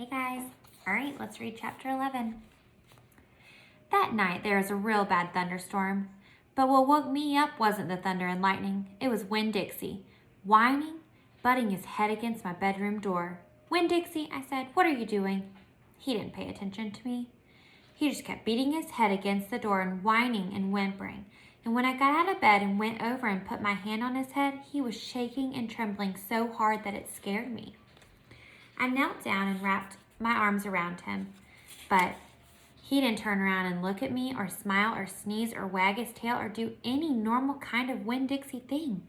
Hey guys. All right, let's read chapter 11. That night there was a real bad thunderstorm. But what woke me up wasn't the thunder and lightning. It was Winn-Dixie, whining, butting his head against my bedroom door. "Winn-Dixie," I said, "what are you doing?" He didn't pay attention to me. He just kept beating his head against the door and whining and whimpering. And when I got out of bed and went over and put my hand on his head, he was shaking and trembling so hard that it scared me. I knelt down and wrapped my arms around him, but he didn't turn around and look at me or smile or sneeze or wag his tail or do any normal kind of Winn-Dixie thing.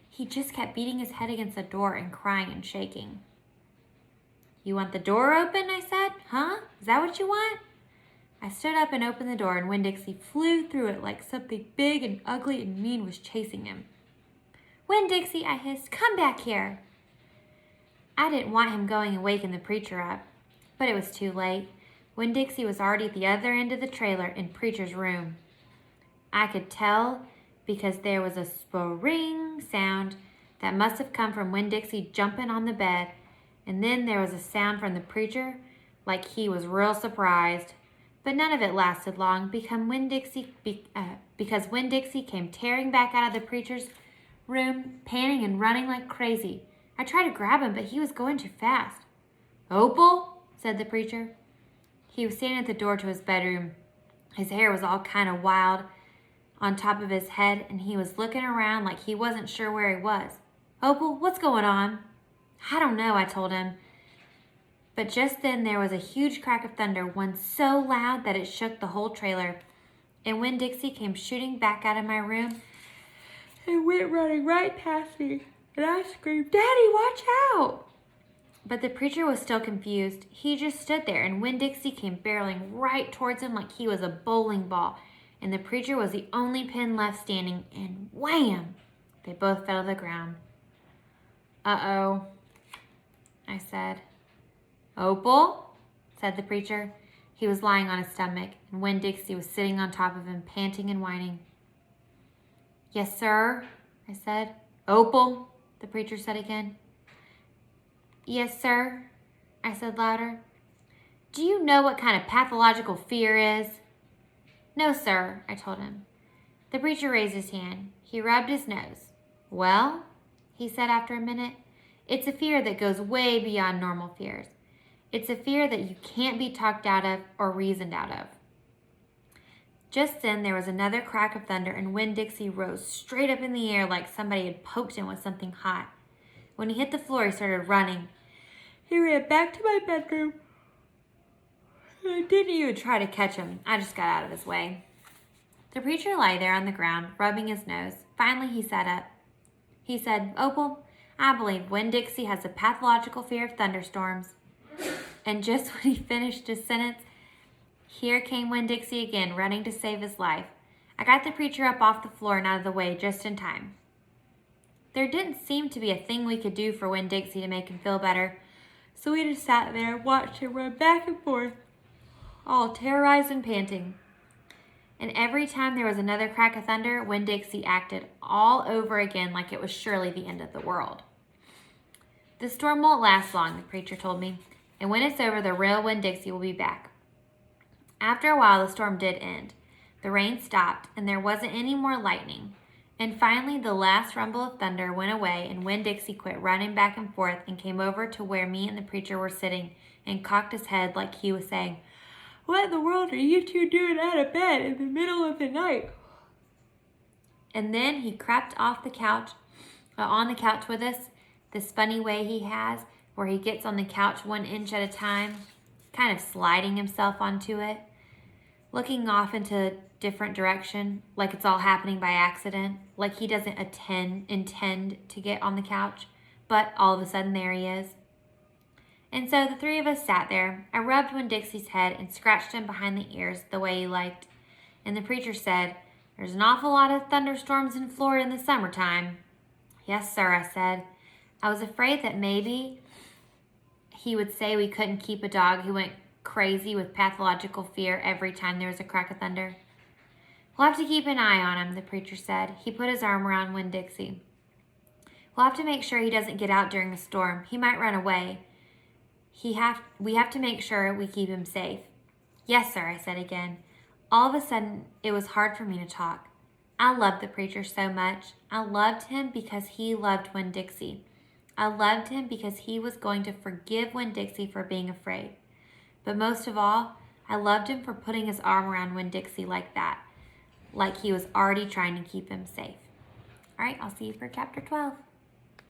He just kept beating his head against the door and crying and shaking. "You want the door open?" I said. "Huh? Is that what you want?" I stood up and opened the door, and Winn-Dixie flew through it like something big and ugly and mean was chasing him. "Winn-Dixie," I hissed, "come back here." I didn't want him going and waking the preacher up, but it was too late. Winn-Dixie was already at the other end of the trailer in Preacher's room. I could tell because there was a spring sound that must have come from Winn-Dixie jumping on the bed, and then there was a sound from the preacher like he was real surprised. But none of it lasted long because Winn-Dixie came tearing back out of the preacher's room, panting and running like crazy. I tried to grab him, but he was going too fast. "Opal," said the preacher. He was standing at the door to his bedroom. His hair was all kind of wild on top of his head, and he was looking around like he wasn't sure where he was. "Opal, what's going on?" "I don't know," I told him. But just then there was a huge crack of thunder, one so loud that it shook the whole trailer. And Winn-Dixie came shooting back out of my room and went running right past me. And I screamed, "Daddy, watch out!" But the preacher was still confused. He just stood there, and Winn-Dixie came barreling right towards him like he was a bowling ball. And the preacher was the only pin left standing, and wham! They both fell to the ground. "Uh-oh," I said. "Opal," said the preacher. He was lying on his stomach, and Winn-Dixie was sitting on top of him, panting and whining. "Yes, sir," I said. "Opal," the preacher said again. "Yes, sir," I said louder. "Do you know what kind of pathological fear is?" "No, sir," I told him. The preacher raised his hand. He rubbed his nose. "Well," he said after a minute, "it's a fear that goes way beyond normal fears. It's a fear that you can't be talked out of or reasoned out of." Just then there was another crack of thunder, and Winn-Dixie rose straight up in the air like somebody had poked him with something hot. When he hit the floor, he started running. He ran back to my bedroom. I didn't even try to catch him. I just got out of his way. The preacher lay there on the ground, rubbing his nose. Finally, he sat up. He said, "Opal, I believe Winn-Dixie has a pathological fear of thunderstorms." And just when he finished his sentence, here came Winn-Dixie again, running to save his life. I got the preacher up off the floor and out of the way just in time. There didn't seem to be a thing we could do for Winn-Dixie to make him feel better, so we just sat there and watched him run back and forth, all terrorized and panting. And every time there was another crack of thunder, Winn-Dixie acted all over again like it was surely the end of the world. "The storm won't last long," the preacher told me, "and when it's over, the real Winn-Dixie will be back." After a while, the storm did end. The rain stopped, and there wasn't any more lightning. And finally, the last rumble of thunder went away, and Winn-Dixie quit running back and forth and came over to where me and the preacher were sitting and cocked his head like he was saying, "What in the world are you two doing out of bed in the middle of the night?" And then he crept off the couch, on the couch with us, this funny way he has, where he gets on the couch 1 inch at a time, kind of sliding himself onto it, looking off into a different direction, like it's all happening by accident, like he doesn't intend to get on the couch, but all of a sudden there he is. And so the three of us sat there. I rubbed Winn-Dixie's head and scratched him behind the ears the way he liked. And the preacher said, "There's an awful lot of thunderstorms in Florida in the summertime." "Yes, sir," I said. I was afraid that maybe he would say we couldn't keep a dog who went crazy with pathological fear every time there was a crack of thunder. "We'll have to keep an eye on him," the preacher said. He put his arm around Winn-Dixie. "We'll have to make sure he doesn't get out during the storm. He might run away. we have to make sure we keep him safe. Yes, sir, I said again. All of a sudden, it was hard for me to talk. I loved the preacher so much. I loved him because he loved Winn-Dixie. I loved him because he was going to forgive Winn-Dixie for being afraid. But most of all, I loved him for putting his arm around Winn-Dixie like that, like he was already trying to keep him safe. All right, I'll see you for chapter 12.